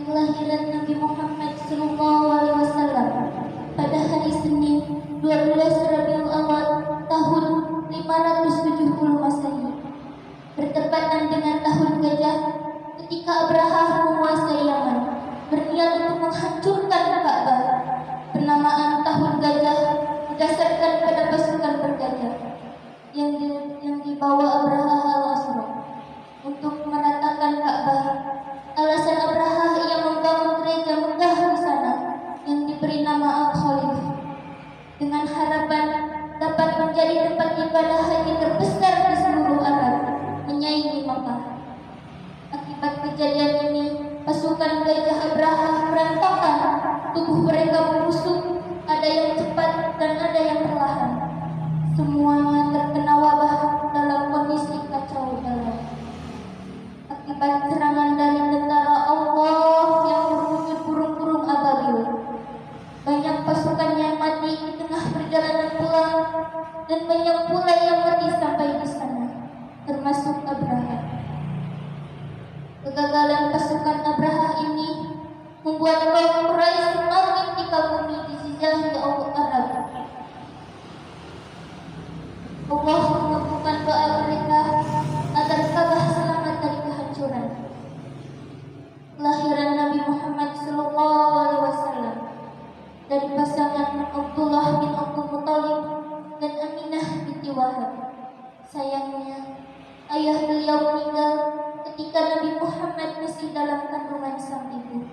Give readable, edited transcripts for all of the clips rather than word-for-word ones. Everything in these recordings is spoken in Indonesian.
kelahiran Nabi Muhammad SAW pada hari Senin 12 Rabiul Awal tahun 570 Masehi, bertepatan dengan tahun Gajah, ketika Abraha menguasai Yaman, berniat untuk menghancurkan Ka'bah. Penamaan tahun Gajah didasarkan pada pasukan bergajah yang dibawa Abraha al-Asra untuk meratakan Ka'bah. Alasan Abraha ia membangun gereja megah di sana yang diberi nama Al-Khalif dengan harapan dapat menjadi tempat ibadah haji terbesar di seluruh Arab, menyaingi Makkah. Akibat kejadian ini, pasukan gajah Abraha berantakan, tubuh mereka membusuk, ada yang cepat dan ada yang perlahan. Semuanya terkena wabah dalam kondisi kacau balau. Akibat serangan dari tentara Allah yang berwujud burung-burung ababil, banyak pasukan yang mati di tengah perjalanan pulang, dan banyak pula yang mati sampai di sana, termasuk Abraha. Kegagalan pasukan Abraha ini membuat kaum Quraisy semakin dikagumi di zizahi Arab. Allah mengabulkan doa mereka agar Ka'bah selamat dari kehancuran. Kelahiran Nabi Muhammad SAW dari pasangan Abdullah bin Abdul Muthalib dan Aminah binti Wahab. Sayangnya, ayah beliau meninggal ketika Nabi Muhammad masih dalam kandungan sang ibu,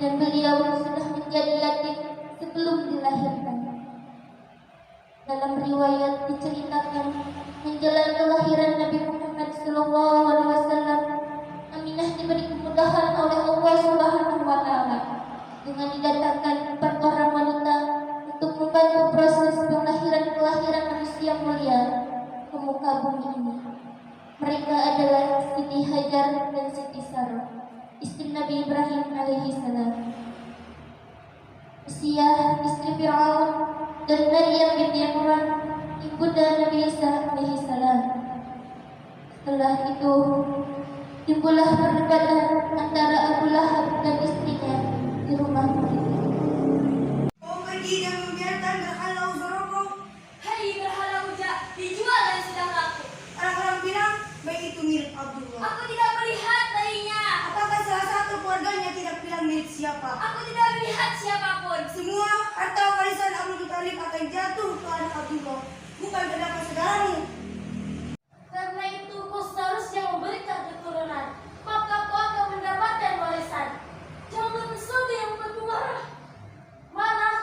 dan beliau sudah menjadi yatim sebelum dilahirkan. Dalam riwayat diceritakan, menjelang kelahiran Nabi Muhammad SAW, Aminah diberi kemudahan oleh Allah Subhanahu wa Ta'ala dengan didatangkan 4 orang wanita untuk membantu proses kelahiran manusia mulia ke muka bumi ini. Mereka adalah Siti Hajar dan Siti Sarah, istri Nabi Ibrahim alaihissalam, Siyah, istri Fir'aun, dan Maryam binti Imran, ibunda Nabi Isa alaihissalam. Setelah itu, timbullah perdebatan antara Abu Lahab dan istrinya di rumah mereka. Kau pergi dan membiarkan berhala uzurku. Hai berhala uja, dijual dan sudah laku. Orang-orang bilang baik itu milik Abdullah. Aku tidak melihat bayinya. Apakah salah satu keluarganya tidak bilang milik siapa? Aku tidak melihat siapapun. Semua harta warisan Abdul Thalib akan jatuh ke anak Abdullah, bukan terdapat saudaramu. Karena itu kau seharusnya memberikan keturunan, maka kau akan mendapatkan warisan. Jangan sesuatu yang membuatku marah. Marah?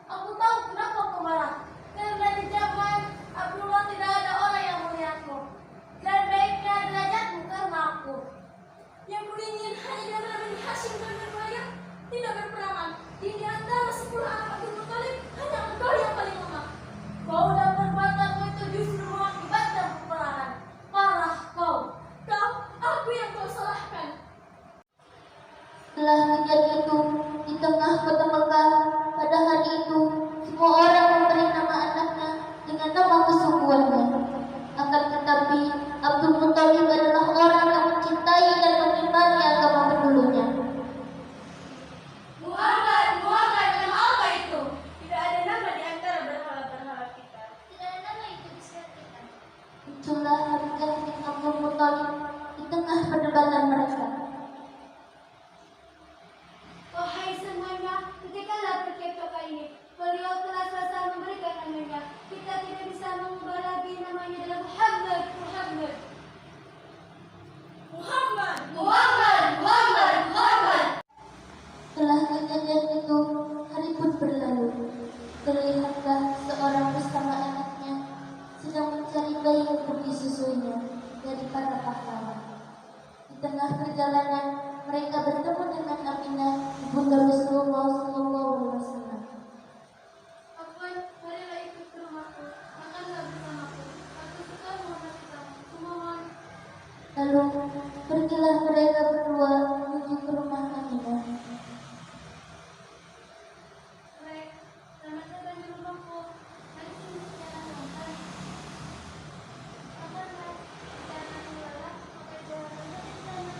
Aku tahu kenapa kau marah. Karena di zaman Abdullah tidak ada orang yang melihatmu. Dan baiknya derajatmu karena aku. Yang kuingin hanya darah Bani Hashim dan berkeluarga, tidak berperangan. Di antara 10 anak Abdul Muthalib, hanya engkau yang paling lemah. Kau dan perbuatanmu itu justru mengakibatkan peperangan. Parah kau. Aku yang kau salahkan. Setelah kejadian itu, di tengah kota Mekah, pada hari itu, semua orang memberi nama anaknya dengan nama kesungguhannya. Akan tetapi, Abdul Muthalib adalah orang yang mencintai dan mengimani agama pendulunya. Muhammad, nama apa itu? Tidak ada nama di antara berhala-berhala kita. Tidak ada nama itu di sisi kita. Muncullah Hamzah bin Abdul Muthalib di tengah perdebatan mereka. Wahai semuanya, ketiklah percakapan ini. Beliau telah selesai memberikan namanya. Kita tidak bisa mengubah lagi namanya adalah Muhammad. Setelah kejadian itu, hari pun berlalu. Terlihatlah seorang bersama anaknya sedang mencari bayi untuk disusuinya dari para pahlawan. Di tengah perjalanan, mereka bertemu dengan Aminah, ibunda Rasulullah SAW. Afwan, marilah ikut ke rumahku. Makanlah bersamaku. Aku suka mengobrol kamu. Kumohon. Lalu pergilah mereka berdua menuju ke rumah Aminah. Rek, selamat datang di rumahku. Mari sini secara santai. Kapan, Mas? Jangan lelah, pakai jalan saja di sana.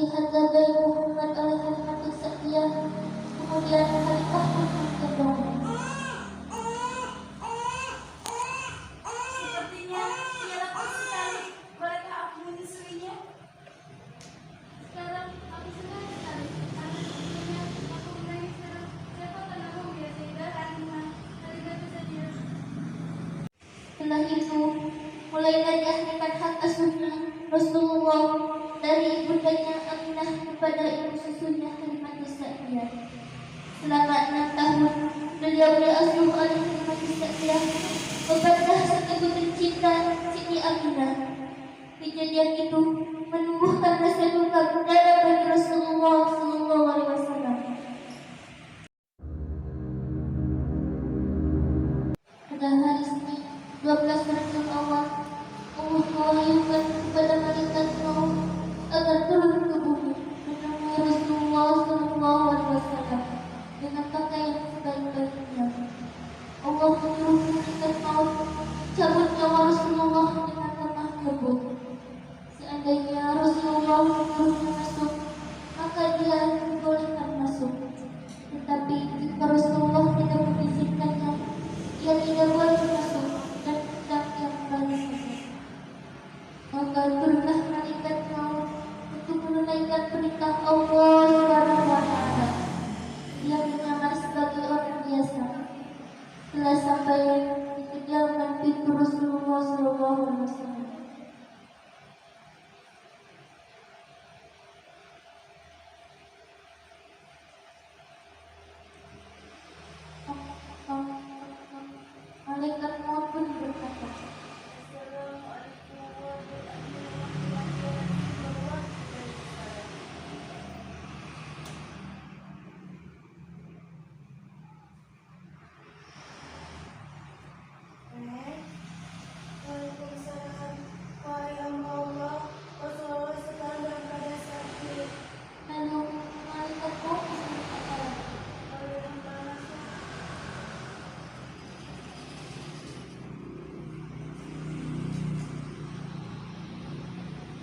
melihat Zabair Muhammad oleh kalimat Sa'diyah. Kemudian khalifah pun mendorong. Sepertinya ia lapar sekali. Bolehkah aku menyusuinya? Sekarang aku senang sekali. Karena sepertinya aku menangis terus. Siapa tanahmu ya sehingga Halimah itu saja. Setelah itu, mulai diahlikan hak asuhnya Rasulullah dari ibundanya Aminah kepada ibu susunya Halimah Sa'diyah. Selama 6 tahun, beliau diasuh oleh Halimah Sa'diyah, kepada sang ibu tercinta Siti Aminah. Kejadian itu menumbuhkan rasa duka mendalam bagi Rasulullah SAW. Pada hari Senin 12 Rabiul Awal, Allah mewahyukan kepada malaikat maut agar turun ke bumi menemui Rasulullah SAW dengan pakaian sebaik-baiknya. Allah menyuruh malaikat maut cabut nyawa Rasulullah dengan lemah lembut. Seandainya Rasulullah menyuruhnya masuk, maka dia dibolehkan masuk. Tetapi jika Rasulullah tidak mengizinkannya, ia tidak boleh masuk dan hendak yang paling masuk. Maka turunlah malaikat maut untuk menunaikan perintah Allah Subhanahu wa Ta'ala. Dia menyamar sebagai orang biasa. Setelah sampai di kediaman pintu Rasulullah SAW, malaikat maut pun berkata, Waalaikumsalam. Wahai hamba Allah, Rasulullah sedang dalam keadaan sakit. lalu malaikat maut pun berkata, Lalu hamba langsung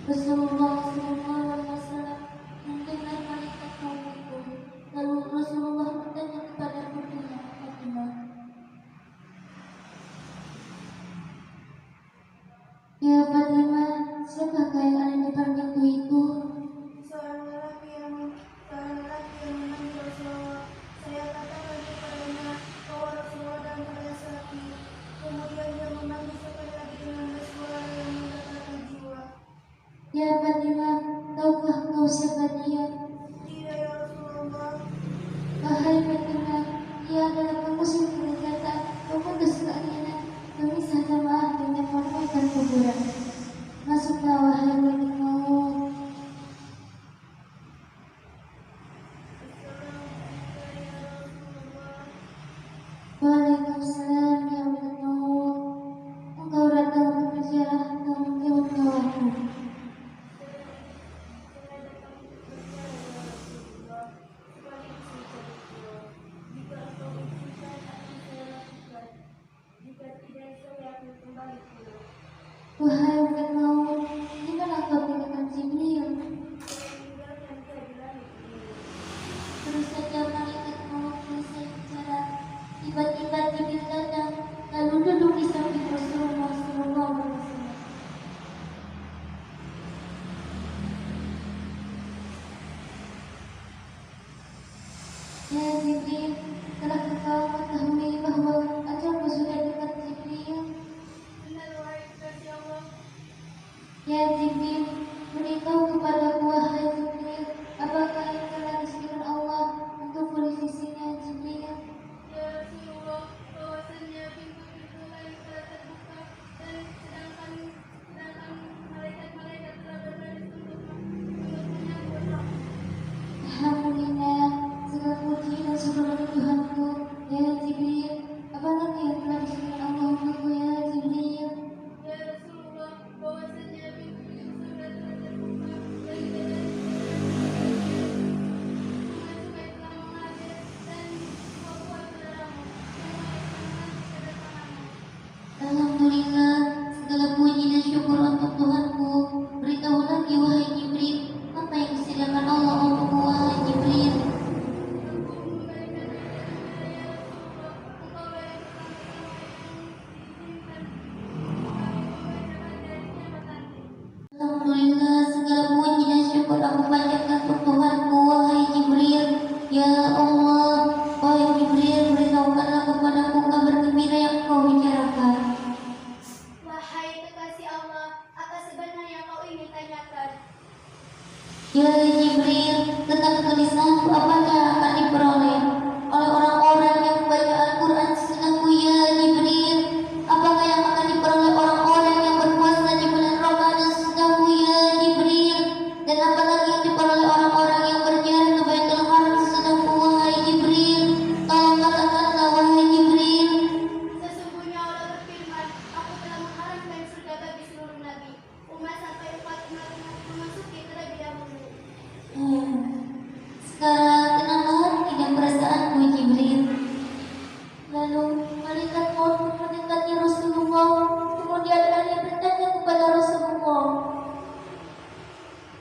Rasulullah SAW mendengar malaikat maut itu. Lalu Rasulullah bertanya kepada putrinya Fatimah, "Ya Fatimah, siapakah yang ada di depan pintu itu?" seorang lelaki yang menanti Rasulullah. Saya katakan kepadanya bahwa Rasulullah dalam keadaan sakit. Kemudian dia memanggil sekali lagi dengan suara yang menggetarkan jiwa. "Ya Fatimah, tahukah kau siapa dia?" Tidak ya Rasulullah. "Wahai Fatimah, dia adalah pemusuh kerajaan, pemutus keinginan, pemisah jamaah dengan meramaikan kuburan. Masuklah wahai malaikat maut." "Waalaikumsalam ya malaikat maut. Engkau datang bekerja atau menjauh nyawaku?" "Wahai malaikat maut, di mana kau tinggalkan Jibril?" Terus saja malaikat maut selesai bicara, tiba-tiba Jibril datang lalu duduk di samping Rasulullah SAW. "Ya Jibril, telah kau mengetahui bahwa ajalku sudah dekat Jibril?" Benar wahai kekasih Allah. "Ya Jibril, beritahu kepadaku wahai Jibril, apakah yang telah disediakan Allah untuk di sisinya Jibril?" Ya Rasulullah, bahwasanya pintu-pintu langit telah terbuka dan sedangkan malaikat-malaikat telah berbaris untuk menyambutnya. "Alhamdulillah, segala puji dan syukur bagi Tuhanku. Ya Jibril, apakah yang telah disediakan Allah untukku ya Jibril?" Ya Rasulullah, bahwasanya pintu-pintu surga telah terbuka dan tidak ada Jibril tentang kegelisahanku apakah yang akan diperoleh oleh orang-orang yang membaca Al-Quran sesudahku ya Jibril? Apakah yang akan diperoleh orang-orang yang berpuasa di bulan Ramadan sesudahku ya Jibril? Dan apalagi yang diperoleh orang-orang yang berziarah ke Baitul Haram sesudahku wahai Jibril? Tolong katakanlah wahai Jibril. Sesungguhnya Allah berfirman, aku telah mengharamkan surga bagi seluruh nabi, umat sampai umat memasuki terlebih dahulu. Sekarang tenanglah hati dan perasaanku Jibril. Lalu malaikat maut mendekati Rasulullah. Kemudian Ali bertanya kepada Rasulullah,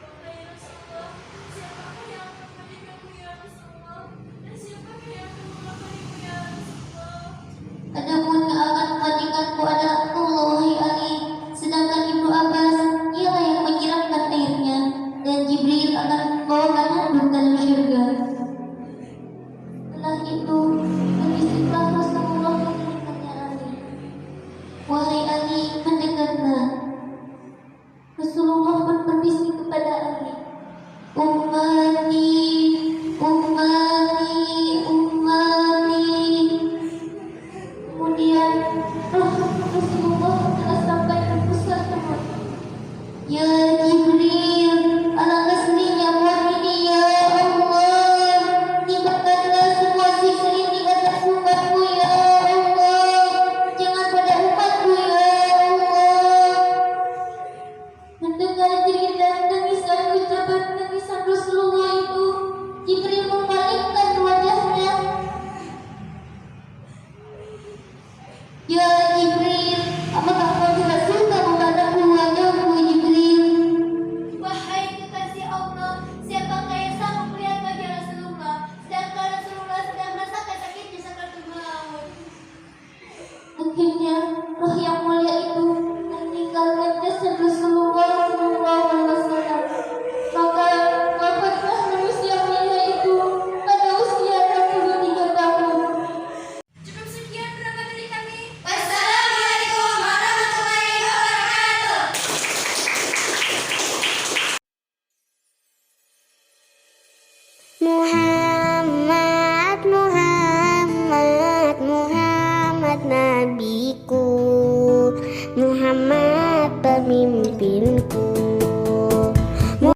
Wahai Rasulullah, siapakah yang akan memandikanmu ya Rasulullah? Dan siapakah yang akan melakonimu ya Rasulullah? adapun yang akan memandikanku adalah Allah wahai Ali, sedangkan Ibnu Abbas ialah yang menyiramkan airnya, dan Jibril akan membawakan handuk dalam syurga. Setelah itu